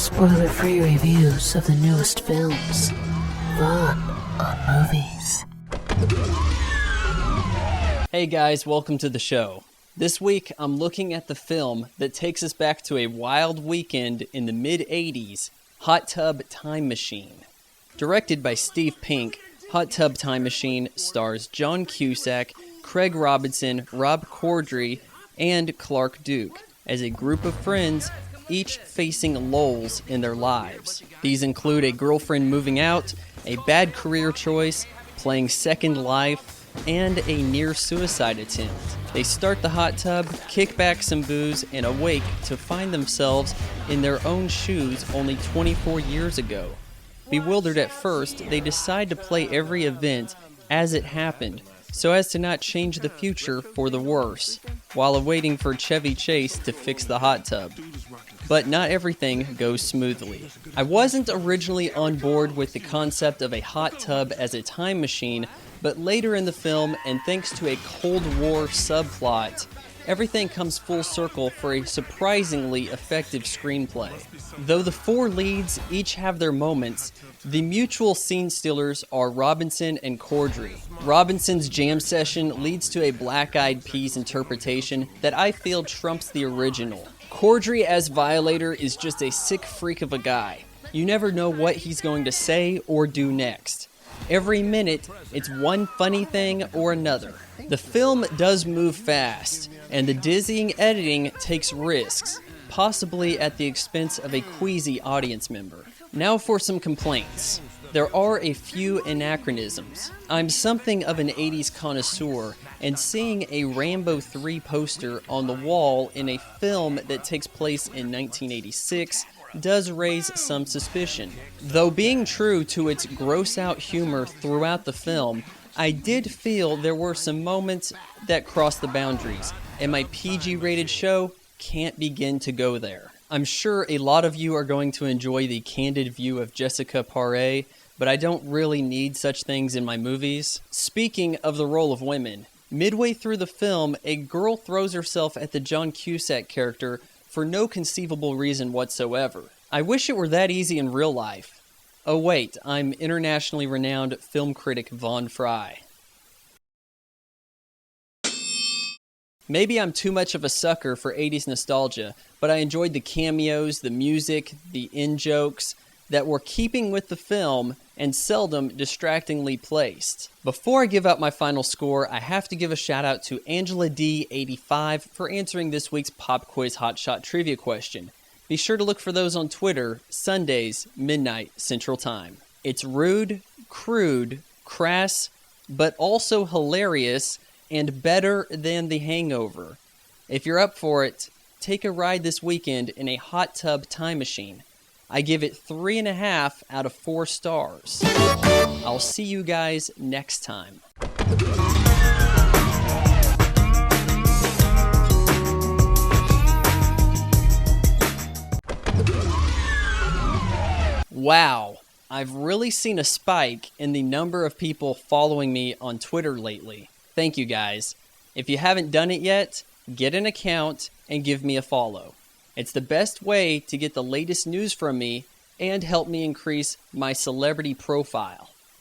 spoiler-free reviews of the newest films. Fun on movies. Hey guys, welcome to the show. This week I'm looking at the film that takes us back to a wild weekend in the mid-80s, Hot Tub Time Machine. Directed by Steve Pink, Hot Tub Time Machine stars John Cusack, Craig Robinson, Rob Corddry, and Clark Duke as a group of friends, each facing lulls in their lives. These include a girlfriend moving out, a bad career choice, playing Second Life, and a near suicide attempt. They start the hot tub, kick back some booze, and awake to find themselves in their own shoes only 24 years ago. Bewildered at first, they decide to play every event as it happened, so as to not change the future for the worse, while awaiting for Chevy Chase to fix the hot tub. But not everything goes smoothly. I wasn't originally on board with the concept of a hot tub as a time machine, but later in the film, and thanks to a Cold War subplot, everything comes full circle for a surprisingly effective screenplay. Though the four leads each have their moments, the mutual scene stealers are Robinson and Corddry. Robinson's jam session leads to a Black Eyed Peas interpretation that I feel trumps the original. Corddry as Violator is just a sick freak of a guy. You never know what he's going to say or do next. Every minute, it's one funny thing or another. The film does move fast, and the dizzying editing takes risks, possibly at the expense of a queasy audience member. Now for some complaints. There are a few anachronisms. I'm something of an 80s connoisseur, and seeing a Rambo 3 poster on the wall in a film that takes place in 1986 does raise some suspicion. Though being true to its gross-out humor throughout the film, I did feel there were some moments that crossed the boundaries, and my PG-rated show can't begin to go there. I'm sure a lot of you are going to enjoy the candid view of Jessica Paré, but I don't really need such things in my movies. Speaking of the role of women, midway through the film, a girl throws herself at the John Cusack character for no conceivable reason whatsoever. I wish it were that easy in real life. Oh wait, I'm internationally renowned film critic Vaughn Fry. Maybe I'm too much of a sucker for 80s nostalgia, but I enjoyed the cameos, the music, the in-jokes that were keeping with the film and seldom distractingly placed. Before I give out my final score, I have to give a shout out to Angela D85 for answering this week's Pop Quiz Hotshot Trivia question. Be sure to look for those on Twitter, Sundays, midnight Central Time. It's rude, crude, crass, but also hilarious and better than The Hangover. If you're up for it, take a ride this weekend in a hot tub time machine. I give it 3.5 out of 4 stars. I'll see you guys next time. Wow, I've really seen a spike in the number of people following me on Twitter lately. Thank you guys. If you haven't done it yet, get an account and give me a follow. It's the best way to get the latest news from me and help me increase my celebrity profile.